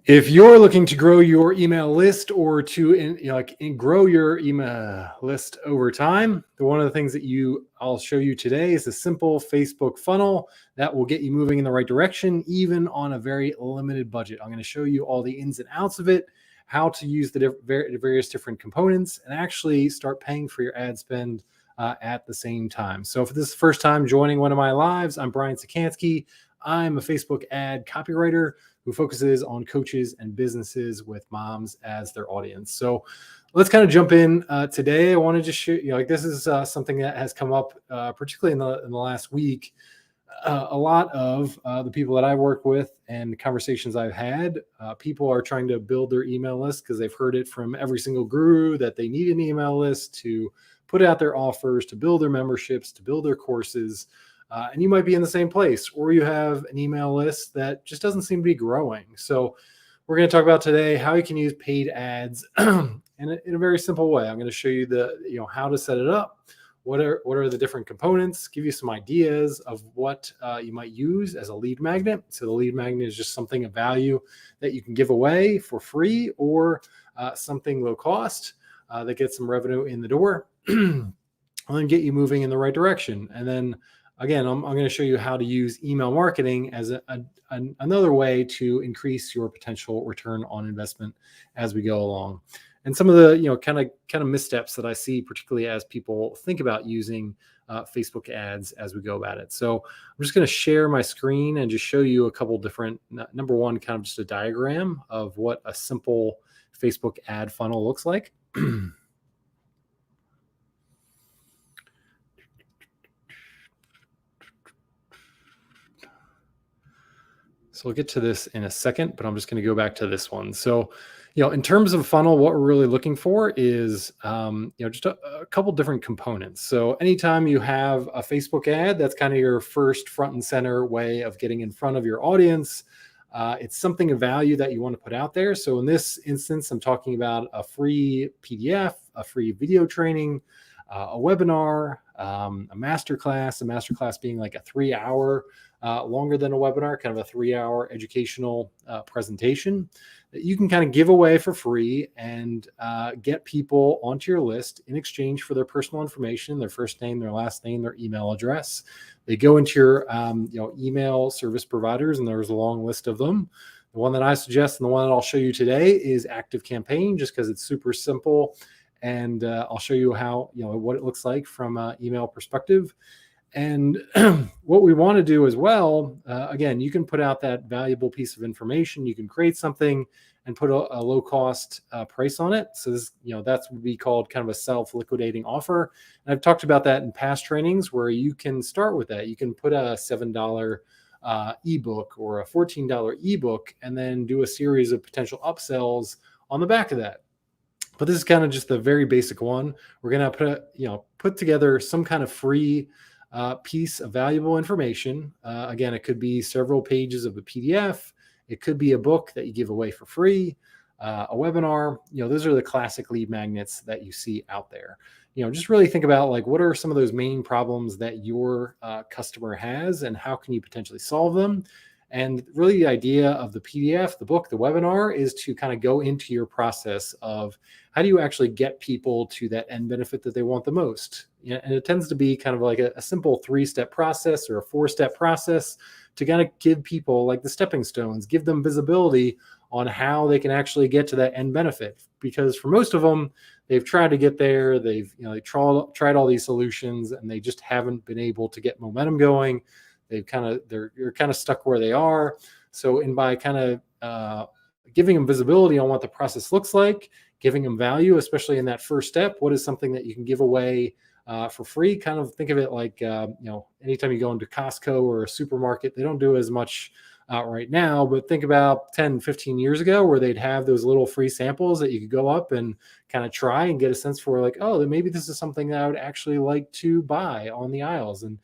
If you're looking to grow your email list or to grow your email list over time, one of the things that I'll show you today is a simple Facebook funnel that will get you moving in the right direction, even on a very limited budget. I'm going to show you all the ins and outs of it, how to use the various different components, and actually start paying for your ad spend at the same time. So if this is the first time joining one of my lives, I'm Brian Czekanski. I'm a Facebook ad copywriter who focuses on coaches and businesses with moms as their audience. So let's kind of jump in today. I want to just share, this is something that has come up, particularly in the last week. A lot of the people that I work with and the conversations I've had, people are trying to build their email list because they've heard it from every single guru that they need an email list to put out their offers, to build their memberships, to build their courses. And you might be in the same place, or you have an email list that just doesn't seem to be growing. So we're going to talk about today how you can use paid ads in a very simple way. I'm going to show you how to set it up. What are the different components? Give you some ideas of what you might use as a lead magnet. So the lead magnet is just something of value that you can give away for free, or something low cost that gets some revenue in the door and then get you moving in the right direction. And then again, I'm going to show you how to use email marketing as another way to increase your potential return on investment as we go along. And some of the kind of missteps that I see, particularly as people think about using Facebook ads as we go about it. So I'm just going to share my screen and just show you a couple different. Number one, kind of just a diagram of what a simple Facebook ad funnel looks like. So we'll get to this in a second, but I'm just going to go back to this one. So, in terms of funnel, what we're really looking for is, just a couple different components. So anytime you have a Facebook ad, that's kind of your first front and center way of getting in front of your audience. It's something of value that you want to put out there. So in this instance, I'm talking about a free PDF, a free video training, a webinar, a masterclass being like a 3-hour, longer than a webinar, kind of a 3-hour educational presentation that you can kind of give away for free and get people onto your list in exchange for their personal information, their first name, their last name, their email address. They go into your email service providers, and there's a long list of them. The one that I suggest and the one that I'll show you today is ActiveCampaign, just because it's super simple. And I'll show you how, what it looks like from an email perspective. And what we want to do as well, again, you can put out that valuable piece of information. You can create something and put a low cost price on it. So this, that's what we called kind of a self-liquidating offer. And I've talked about that in past trainings where you can start with that. You can put a $7 ebook or a $14 ebook and then do a series of potential upsells on the back of that. But this is kind of just the very basic one. We're going to put together some kind of free piece of valuable information. Again, it could be several pages of a PDF. It could be a book that you give away for free, a webinar. Those are the classic lead magnets that you see out there. Just really think about what are some of those main problems that your customer has and how can you potentially solve them? And really the idea of the PDF, the book, the webinar is to kind of go into your process of how do you actually get people to that end benefit that they want the most. And it tends to be kind of like a simple 3-step process or a 4-step process to kind of give people like the stepping stones, give them visibility on how they can actually get to that end benefit. Because for most of them, they've tried to get there. They've tried all these solutions and they just haven't been able to get momentum going. You're kind of stuck where they are. So by kind of giving them visibility on what the process looks like, giving them value, especially in that first step, what is something that you can give away for free? Kind of think of it like, anytime you go into Costco or a supermarket, they don't do as much right now, but think about 10, 15 years ago where they'd have those little free samples that you could go up and kind of try and get a sense for maybe this is something that I would actually like to buy on the aisles. And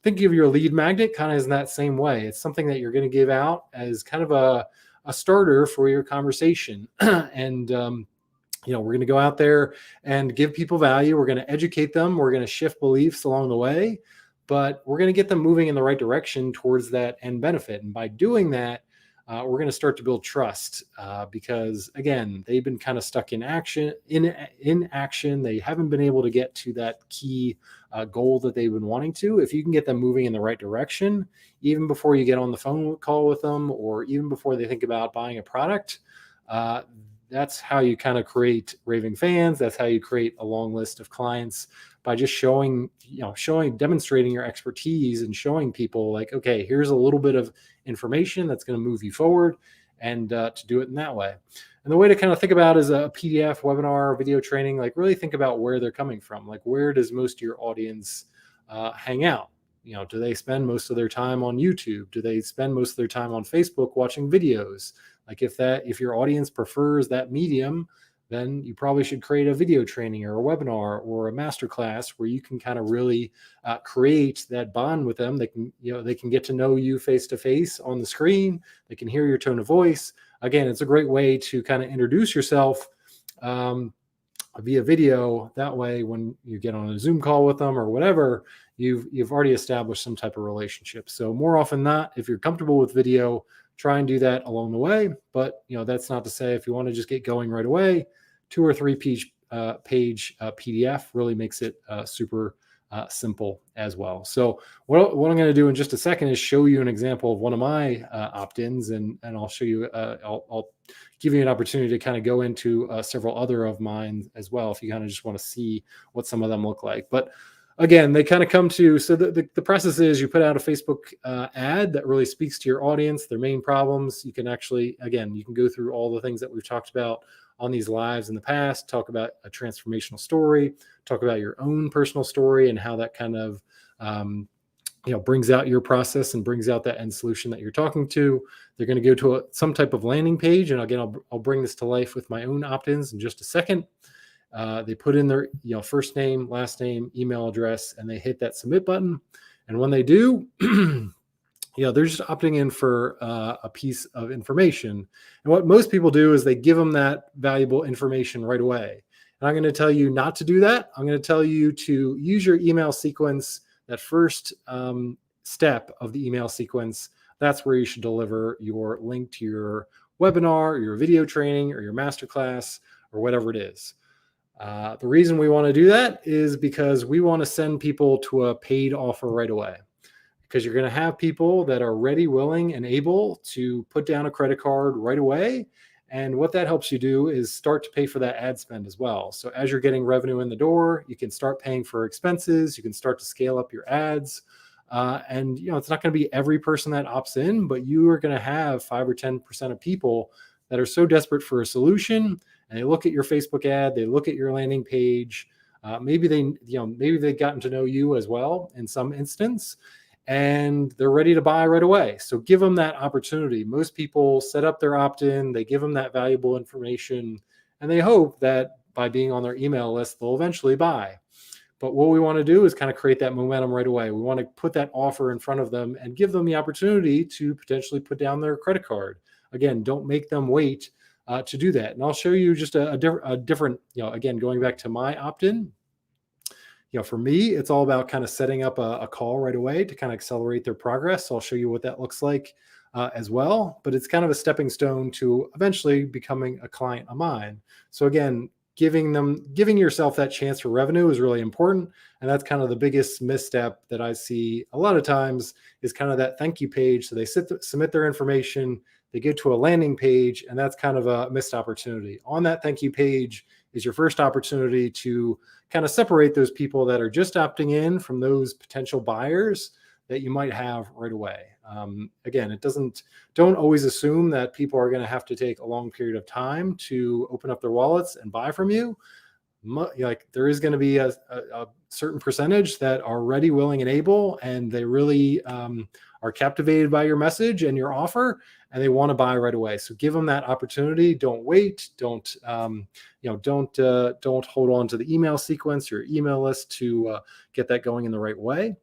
think of your lead magnet kind of in that same way. It's something that you're going to give out as kind of a starter for your conversation. And, we're going to go out there and give people value. We're going to educate them. We're going to shift beliefs along the way, but we're going to get them moving in the right direction towards that end benefit. And by doing that, we're going to start to build trust because again, they've been kind of stuck in action. In action, they haven't been able to get to that key goal that they've been wanting to. If you can get them moving in the right direction, even before you get on the phone call with them, or even before they think about buying a product, that's how you kind of create raving fans. That's how you create a long list of clients, by just demonstrating your expertise and showing people like, okay, here's a little bit of information that's going to move you forward, and to do it in that way. And the way to kind of think about is a PDF, webinar, video training, like really think about where they're coming from. Like, where does most of your audience hang out? Do they spend most of their time on YouTube? Do they spend most of their time on Facebook watching videos? Like, if your audience prefers that medium, then you probably should create a video training or a webinar or a masterclass where you can kind of really create that bond with them. They can get to know you face to face on the screen. They can hear your tone of voice. Again, it's a great way to kind of introduce yourself via video. That way, when you get on a Zoom call with them or whatever, you've already established some type of relationship. So more often than not, if you're comfortable with video, try and do that along the way. But that's not to say if you want to just get going right away, 2 or 3 page PDF really makes it super simple as well. So what I'm going to do in just a second is show you an example of one of my opt-ins, and I'll show you. I'll give you an opportunity to kind of go into several other of mine as well, if you kind of just want to see what some of them look like. But again, they kind of come to, so the process is you put out a Facebook ad that really speaks to your audience, their main problems. You can actually, again, you can go through all the things that we've talked about on these lives in the past, talk about a transformational story, talk about your own personal story and how that kind of, brings out your process and brings out that end solution that you're talking to. They're going to go to some type of landing page. And again, I'll bring this to life with my own opt-ins in just a second. They put in their first name, last name, email address, and they hit that submit button. And when they do, they're just opting in for a piece of information. And what most people do is they give them that valuable information right away. And I'm going to tell you not to do that. I'm going to tell you to use your email sequence. That first step of the email sequence, that's where you should deliver your link to your webinar, or your video training, or your masterclass, or whatever it is. The reason we want to do that is because we want to send people to a paid offer right away, because you're going to have people that are ready, willing, and able to put down a credit card right away. And what that helps you do is start to pay for that ad spend as well. So as you're getting revenue in the door, you can start paying for expenses. You can start to scale up your ads. And it's not going to be every person that opts in, but you are going to have 5 or 10% of people that are so desperate for a solution, and they look at your Facebook ad, they look at your landing page. Maybe they've gotten to know you as well in some instance, and they're ready to buy right away. So give them that opportunity. Most people set up their opt-in, they give them that valuable information, and they hope that by being on their email list, they'll eventually buy. But what we want to do is kind of create that momentum right away. We want to put that offer in front of them and give them the opportunity to potentially put down their credit card. Again, don't make them wait to do that. And I'll show you just a different, again, going back to my opt-in. For me, it's all about kind of setting up a call right away to kind of accelerate their progress. So I'll show you what that looks like as well. But it's kind of a stepping stone to eventually becoming a client of mine. So again, giving yourself that chance for revenue is really important. And that's kind of the biggest misstep that I see a lot of times, is kind of that thank you page. So they submit their information, they get to a landing page, and that's kind of a missed opportunity. On that thank you page is your first opportunity to kind of separate those people that are just opting in from those potential buyers that you might have right away. Again, don't always assume that people are going to have to take a long period of time to open up their wallets and buy from you. Like, there is going to be a certain percentage that are ready, willing, and able, and they really are captivated by your message and your offer, and they want to buy right away. So give them that opportunity. Don't wait. Don't hold on to the email sequence, your email list, to get that going in the right way.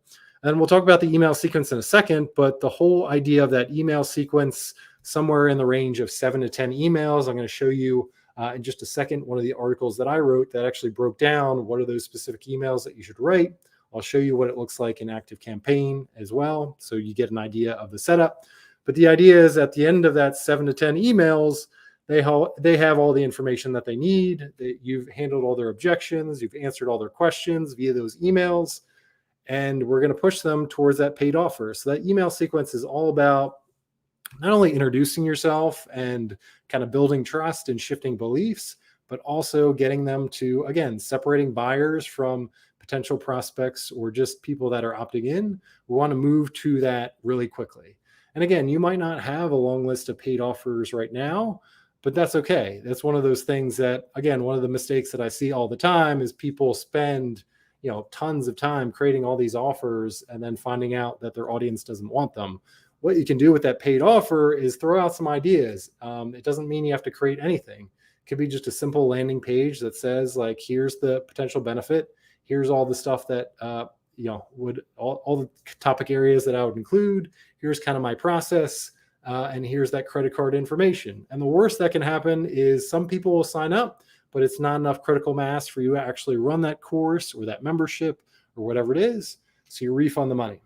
And we'll talk about the email sequence in a second, but the whole idea of that email sequence, somewhere in the range of 7 to 10 emails. I'm going to show you in just a second one of the articles that I wrote that actually broke down what are those specific emails that you should write. I'll show you what it looks like in ActiveCampaign as well, so you get an idea of the setup. But the idea is at the end of that 7 to 10 emails, they have all the information that they need. You've handled all their objections. You've answered all their questions via those emails. And we're going to push them towards that paid offer. So that email sequence is all about not only introducing yourself and kind of building trust and shifting beliefs, but also getting them to, again, separating buyers from potential prospects or just people that are opting in. We want to move to that really quickly. And again, you might not have a long list of paid offers right now, but that's okay. That's one of those things that, again, one of the mistakes that I see all the time is people spend, tons of time creating all these offers and then finding out that their audience doesn't want them. What you can do with that paid offer is throw out some ideas. It doesn't mean you have to create anything. It could be just a simple landing page that says, like, here's the potential benefit. Here's all the stuff that, would all the topic areas that I would include. Here's kind of my process. And here's that credit card information. And the worst that can happen is some people will sign up, but it's not enough critical mass for you to actually run that course or that membership or whatever it is. So you refund the money.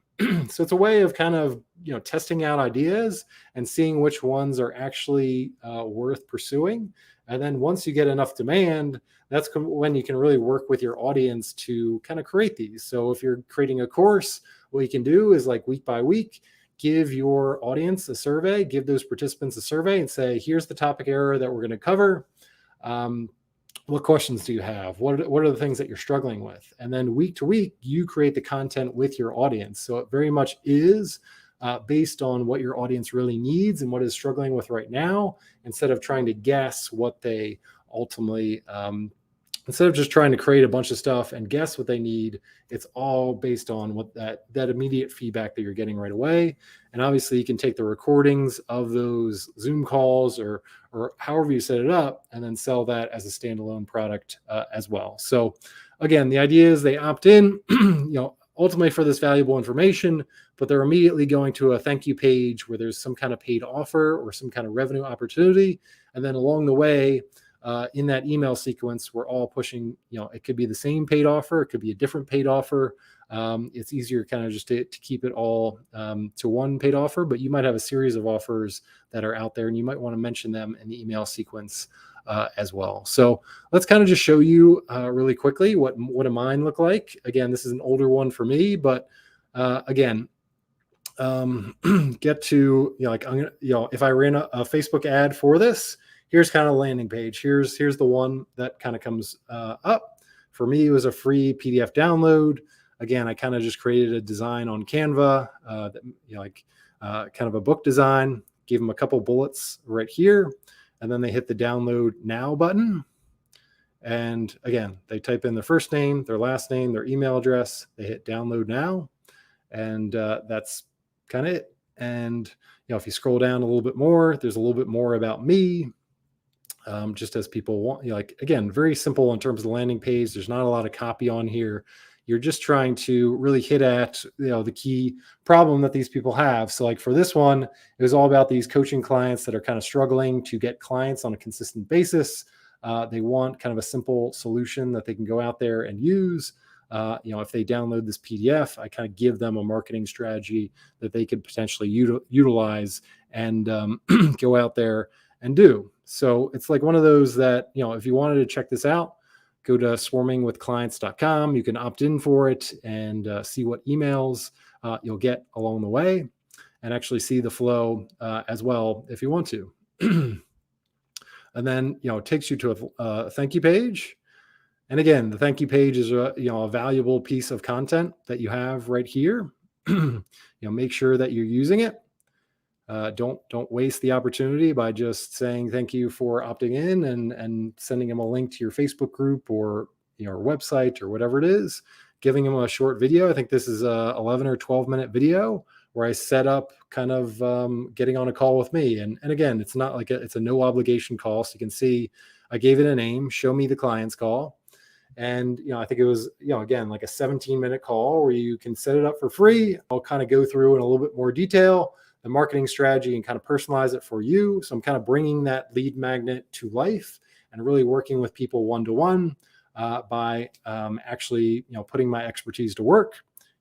So it's a way of kind of, testing out ideas and seeing which ones are actually worth pursuing. And then once you get enough demand, that's when you can really work with your audience to kind of create these. So if you're creating a course, what you can do is, like, week by week, give your audience a survey, give those participants a survey and say, here's the topic area that we're going to cover. What questions do you have? What are the things that you're struggling with? And then week to week, you create the content with your audience. So it very much is based on what your audience really needs and what is struggling with right now, instead of trying to guess what they ultimately, instead of just trying to create a bunch of stuff and guess what they need. It's all based on what that immediate feedback that you're getting right away. And obviously you can take the recordings of those Zoom calls or however you set it up and then sell that as a standalone product as well. So again, the idea is they opt in, ultimately for this valuable information, but they're immediately going to a thank you page where there's some kind of paid offer or some kind of revenue opportunity. And then along the way, in that email sequence, we're all pushing, it could be the same paid offer, it could be a different paid offer. It's easier kind of just to keep it all to one paid offer, but you might have a series of offers that are out there and you might want to mention them in the email sequence as well. So let's kind of just show you really quickly what a mine look like. Again, this is an older one for me, but again, get to, like, I'm gonna, if I ran a Facebook ad for this, here's kind of the landing page. Here's the one that kind of comes up. For me, it was a free PDF download. Again, I kind of just created a design on Canva, kind of a book design, gave them a couple bullets right here, and then they hit the download now button. And again, they type in their first name, their last name, their email address, they hit download now, and that's kind of it. And if you scroll down a little bit more, there's a little bit more about me. Just as people want, again, very simple in terms of the landing page. There's not a lot of copy on here. You're just trying to really hit at, the key problem that these people have. So like for this one, it was all about these coaching clients that are kind of struggling to get clients on a consistent basis. They want kind of a simple solution that they can go out there and use. If they download this PDF, I kind of give them a marketing strategy that they could potentially utilize and go out there and do. So it's like one of those that, if you wanted to check this out, go to swarmingwithclients.com. You can opt in for it and see what emails you'll get along the way and actually see the flow as well if you want to. And then, it takes you to a thank you page. And again, the thank you page is a valuable piece of content that you have right here. Make sure that you're using it. Don't waste the opportunity by just saying thank you for opting in and sending them a link to your Facebook group or your website or whatever it is. Giving them a short video. I think this is a 11 or 12-minute video where I set up kind of getting on a call with me. And again, it's not like it's a no obligation call. So you can see I gave it a name, Show Me the Client's Call. And, I think it was, again, like a 17-minute call where you can set it up for free. I'll kind of go through in a little bit more detail the marketing strategy and kind of personalize it for you. So I'm kind of bringing that lead magnet to life and really working with people one-to-one by actually, putting my expertise to work.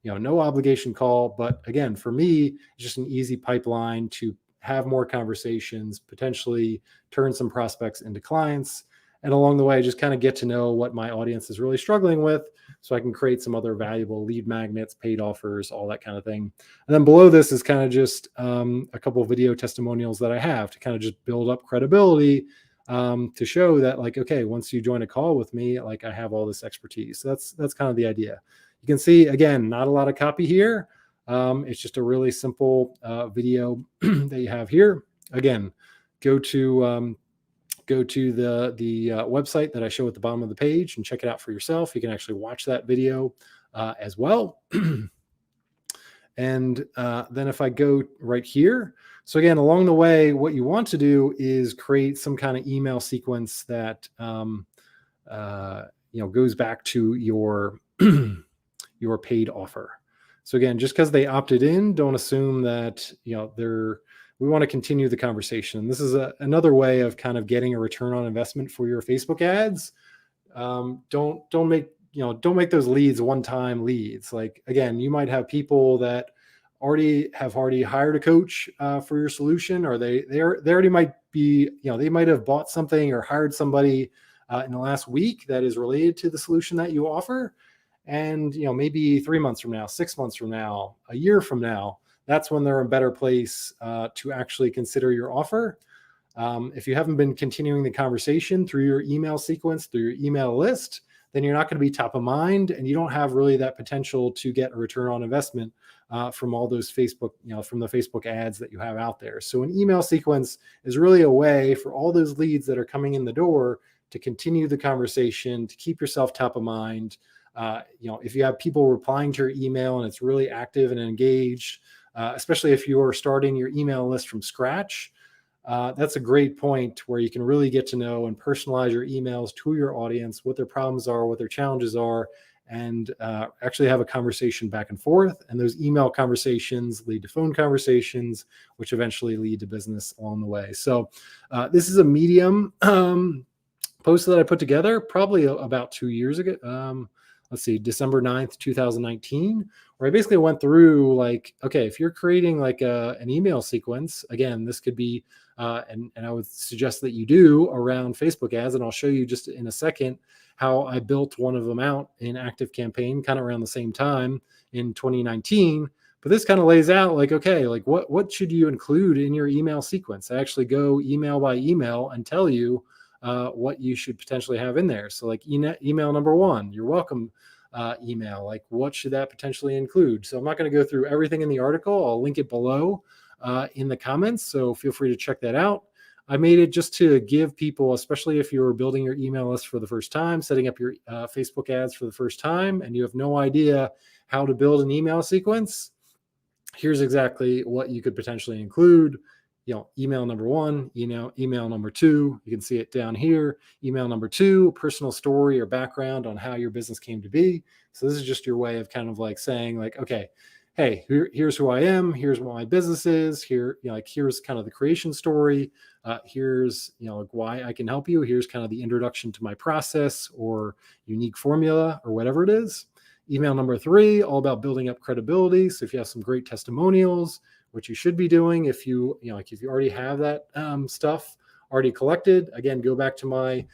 No obligation call, but again, for me, it's just an easy pipeline to have more conversations, potentially turn some prospects into clients. And along the way, just kind of get to know what my audience is really struggling with so I can create some other valuable lead magnets, paid offers, all that kind of thing. And then below this is kind of just a couple of video testimonials that I have to kind of just build up credibility, to show that, like, okay, once you join a call with me, like, I have all this expertise. So that's kind of the idea. You can see, again, not a lot of copy here. It's just a really simple video that you have here. Again, go to the website that I show at the bottom of the page and check it out for yourself. You can actually watch that video as well. And then if I go right here, so again, along the way, what you want to do is create some kind of email sequence that goes back to your your paid offer. So again, just because they opted in, don't assume that we want to continue the conversation. This is another way of kind of getting a return on investment for your Facebook ads. Don't make those leads one-time leads. Like, again, you might have people that already hired a coach for your solution, or they already might be, they might have bought something or hired somebody in the last week that is related to the solution that you offer. And maybe 3 months from now, 6 months from now, a year from now, that's when they're in a better place to actually consider your offer. If you haven't been continuing the conversation through your email sequence, through your email list, then you're not going to be top of mind, and you don't have really that potential to get a return on investment from all those Facebook, from the Facebook ads that you have out there. So an email sequence is really a way for all those leads that are coming in the door to continue the conversation, to keep yourself top of mind. If you have people replying to your email and it's really active and engaged, especially if you're starting your email list from scratch, that's a great point where you can really get to know and personalize your emails to your audience, what their problems are, what their challenges are, and actually have a conversation back and forth. And those email conversations lead to phone conversations, which eventually lead to business along the way. So this is a Medium post that I put together probably about 2 years ago. December 9th, 2019, where I basically went through, like, okay, if you're creating like an email sequence, again, this could be, and I would suggest that you do around Facebook ads. And I'll show you just in a second how I built one of them out in ActiveCampaign kind of around the same time in 2019. But this kind of lays out, like, okay, like what should you include in your email sequence? I actually go email by email and tell you what you should potentially have in there. So like email number 1, you're welcome email, like what should that potentially include? So I'm not going to go through everything in the article. I'll link it below in the comments. So feel free to check that out. I made it just to give people, especially if you're building your email list for the first time, setting up your Facebook ads for the first time, and you have no idea how to build an email sequence, here's exactly what you could potentially include. Email number 1, email number 2, you can see it down here. Email number 2, personal story or background on how your business came to be. So this is just your way of kind of like saying, like, okay, hey, here's who I am. Here's what my business is. Here's kind of the creation story. Here's, like, why I can help you. Here's kind of the introduction to my process or unique formula or whatever it is. Email number 3, all about building up credibility. So if you have some great testimonials, which you should be doing, if you already have that stuff already collected, again, go back to my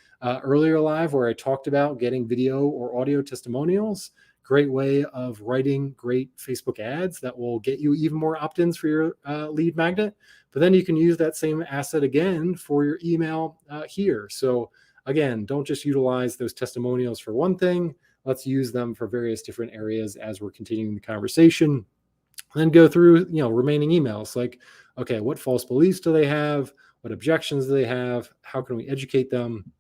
earlier live where I talked about getting video or audio testimonials. Great way of writing great Facebook ads that will get you even more opt-ins for your lead magnet. But then you can use that same asset again for your email here. So again, don't just utilize those testimonials for one thing. Let's use them for various different areas as we're continuing the conversation. And then go through, remaining emails, like, okay, what false beliefs do they have? What objections do they have? How can we educate them?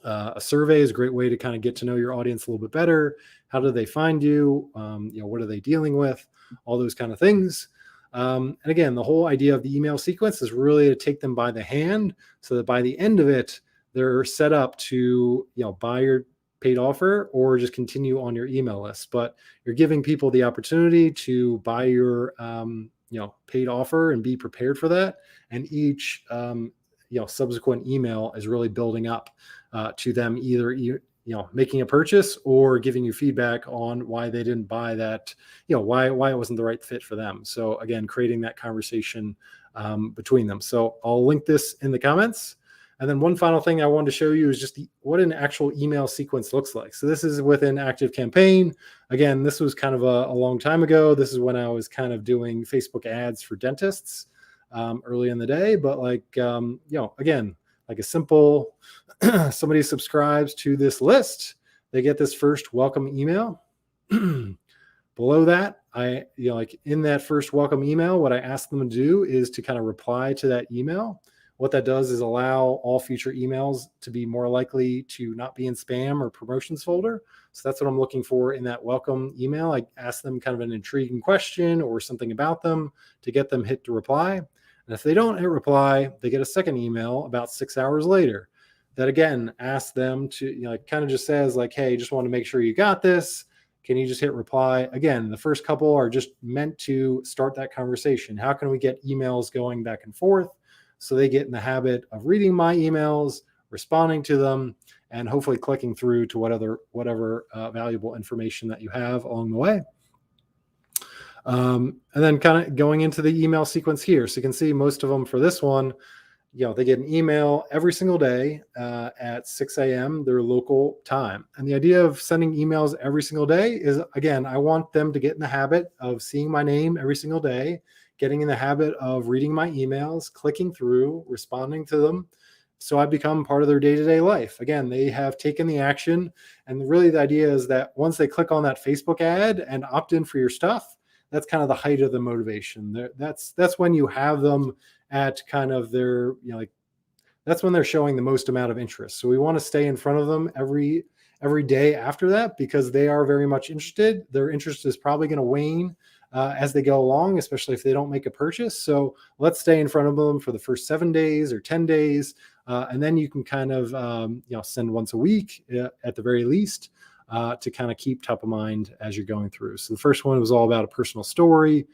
A survey is a great way to kind of get to know your audience a little bit better. How do they find you? What are they dealing with? All those kind of things. And again, the whole idea of the email sequence is really to take them by the hand so that by the end of it, they're set up to, buy your paid offer or just continue on your email list. But you're giving people the opportunity to buy your paid offer and be prepared for that. And each subsequent email is really building up to them either making a purchase or giving you feedback on why they didn't buy that, why it wasn't the right fit for them. So again, creating that conversation between them. So I'll link this in the comments. And then one final thing I wanted to show you is just what an actual email sequence looks like. So this is within ActiveCampaign. Again, this was kind of a long time ago. This is when I was kind of doing Facebook ads for dentists early in the day. But again, like a simple, somebody subscribes to this list, they get this first welcome email. Below that, like in that first welcome email, what I ask them to do is to kind of reply to that email. What that does is allow all future emails to be more likely to not be in spam or promotions folder. So that's what I'm looking for in that welcome email. I ask them kind of an intriguing question or something about them to get them hit to reply. And if they don't hit reply, they get a second email about 6 hours later that again asks them to, kind of just says like, hey, just want to make sure you got this. Can you just hit reply? Again, the first couple are just meant to start that conversation. How can we get emails going back and forth so they get in the habit of reading my emails, responding to them, and hopefully clicking through to whatever valuable information that you have along the way. And then kind of going into the email sequence here. So you can see most of them for this one, they get an email every single day at 6 a.m. their local time. And the idea of sending emails every single day is, again, I want them to get in the habit of seeing my name every single day, getting in the habit of reading my emails, clicking through, responding to them. So I become part of their day-to-day life. Again, they have taken the action. And really the idea is that once they click on that Facebook ad and opt in for your stuff, that's kind of the height of the motivation. That's when you have them at kind of their, that's when they're showing the most amount of interest. So we want to stay in front of them every day after that because they are very much interested. Their interest is probably going to wane as they go along, especially if they don't make a purchase. So let's stay in front of them for the first 7 days or 10 days. And then you can kind of, send once a week at the very least to kind of keep top of mind as you're going through. So the first one was all about a personal story.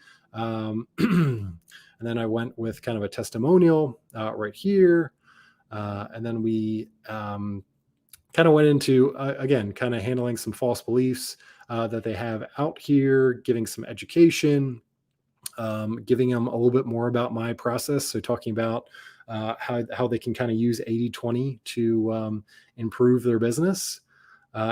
And then I went with kind of a testimonial right here. And then we kind of went into, again, kind of handling some false beliefs that they have out here, giving some education, giving them a little bit more about my process. So talking about how they can kind of use 80-20 to improve their business.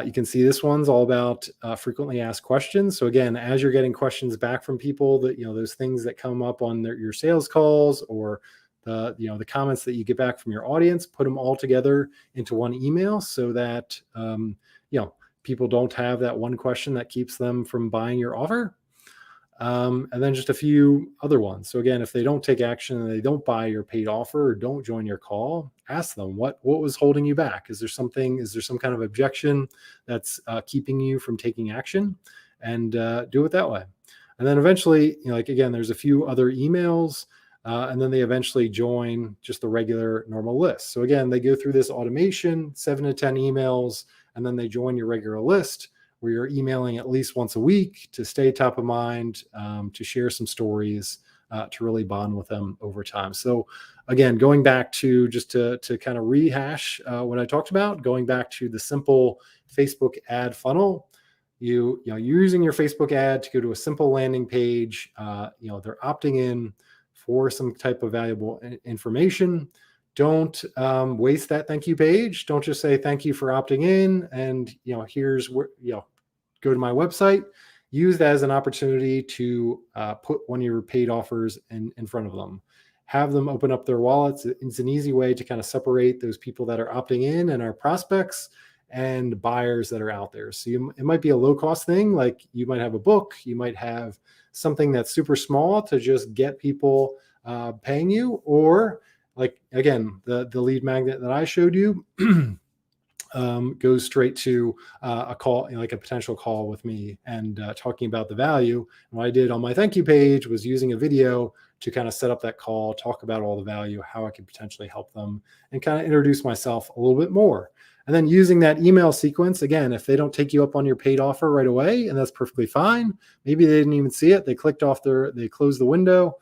You can see this one's all about frequently asked questions. So again, as you're getting questions back from people that, those things that come up on your sales calls or the comments that you get back from your audience, put them all together into one email so that, people don't have that one question that keeps them from buying your offer. And then just a few other ones. So again, if they don't take action and they don't buy your paid offer or don't join your call, ask them what was holding you back. Is there some kind of objection that's keeping you from taking action, and do it that way. And then eventually, again, there's a few other emails, and then they eventually join just the regular normal list. So again, they go through this automation, 7 to 10 emails, and then they join your regular list, where you're emailing at least once a week to stay top of mind, to share some stories, to really bond with them over time. So again, going back to just to kind of rehash what I talked about, going back to the simple Facebook ad funnel, you're using your Facebook ad to go to a simple landing page. They're opting in for some type of valuable information. Don't waste that thank you page. Don't just say thank you for opting in and here's where go to my website. Use that as an opportunity to put one of your paid offers in front of them. Have them open up their wallets. It's an easy way to kind of separate those people that are opting in and are prospects and buyers that are out there. So it might be a low cost thing, like you might have a book, you might have something that's super small to just get people paying you, or like, again, the lead magnet that I showed you goes straight to a call, like a potential call with me and talking about the value. And what I did on my thank you page was using a video to kind of set up that call, talk about all the value, how I could potentially help them, and kind of introduce myself a little bit more. And then using that email sequence, again, if they don't take you up on your paid offer right away, and that's perfectly fine, maybe they didn't even see it, they clicked off they closed the window,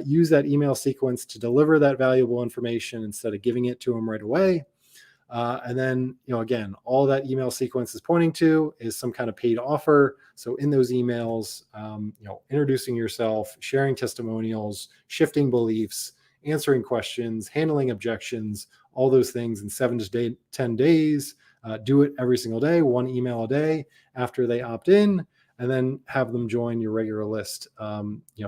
use that email sequence to deliver that valuable information instead of giving it to them right away. And then, again, all that email sequence is pointing to is some kind of paid offer. So in those emails, introducing yourself, sharing testimonials, shifting beliefs, answering questions, handling objections, all those things in 7 to 10 days. Do it every single day, one email a day after they opt in, and then have them join your regular list,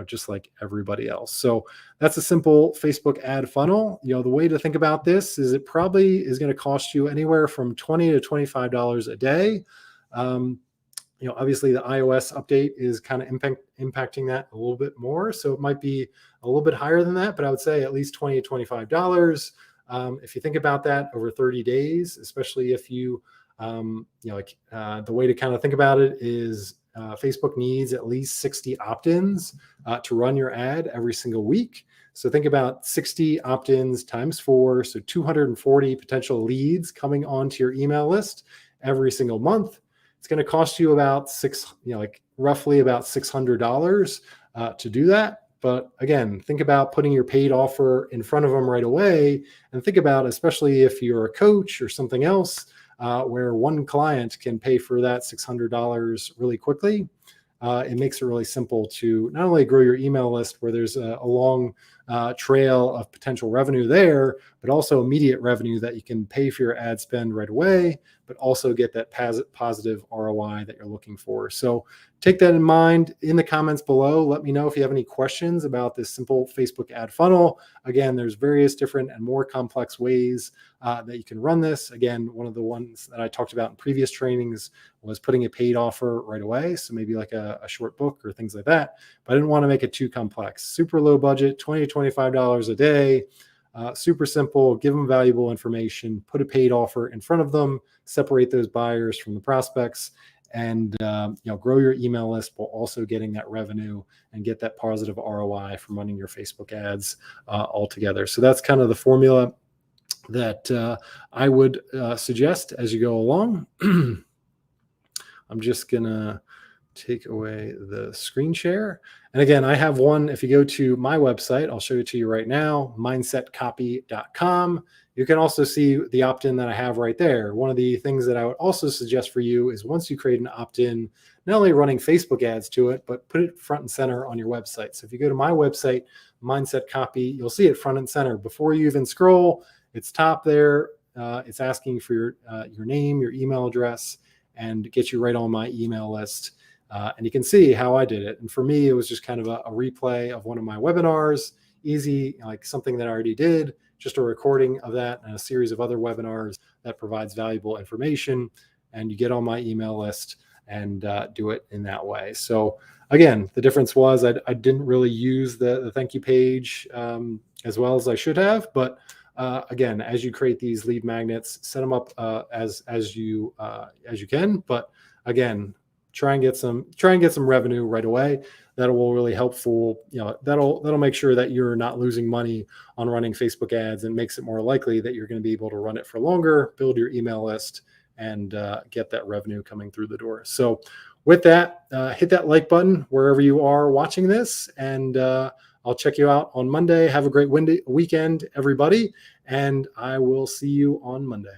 just like everybody else. So that's a simple Facebook ad funnel. The way to think about this is it probably is going to cost you anywhere from $20 to $25 a day. Obviously the iOS update is kind of impacting that a little bit more. So it might be a little bit higher than that, but I would say at least $20 to $25. If you think about that over 30 days, especially if you, the way to kind of think about it is Facebook needs at least 60 opt-ins to run your ad every single week. So think about 60 opt-ins times 4, so 240 potential leads coming onto your email list every single month. It's going to cost you about roughly about $600 to do that. But again, think about putting your paid offer in front of them right away, and think about, especially if you're a coach or something else, where one client can pay for that $600 really quickly. It makes it really simple to not only grow your email list where there's a long trail of potential revenue there, but also immediate revenue that you can pay for your ad spend right away, but also get that positive ROI that you're looking for. So take that in mind. In the comments below, let me know if you have any questions about this simple Facebook ad funnel. Again, there's various different and more complex ways that you can run this. Again, one of the ones that I talked about in previous trainings was putting a paid offer right away. So maybe like a short book or things like that. But I didn't want to make it too complex. Super low budget, $20 to $25 a day. Super simple, give them valuable information, put a paid offer in front of them, separate those buyers from the prospects, and grow your email list while also getting that revenue and get that positive ROI from running your Facebook ads altogether. So that's kind of the formula that I would suggest as you go along. I'm just going to take away the screen share. And again, I have one. If you go to my website, I'll show it to you right now, mindsetcopy.com. You can also see the opt-in that I have right there. One of the things that I would also suggest for you is once you create an opt-in, not only running Facebook ads to it, but put it front and center on your website. So if you go to my website, Mindset Copy, you'll see it front and center. Before you even scroll, it's top there. It's asking for your name, your email address, and get you right on my email list. And you can see how I did it. And for me, it was just kind of a replay of one of my webinars, easy, like something that I already did, just a recording of that and a series of other webinars that provides valuable information. And you get on my email list and do it in that way. So again, the difference was I didn't really use the thank you page as well as I should have. But again, as you create these lead magnets, set them up as you can. But again, try and get some revenue right away. That will really helpful. That'll make sure that you're not losing money on running Facebook ads, and makes it more likely that you're going to be able to run it for longer, build your email list, and get that revenue coming through the door. So with that, hit that like button wherever you are watching this, and I'll check you out on Monday. Have a great weekend, everybody, and I will see you on Monday.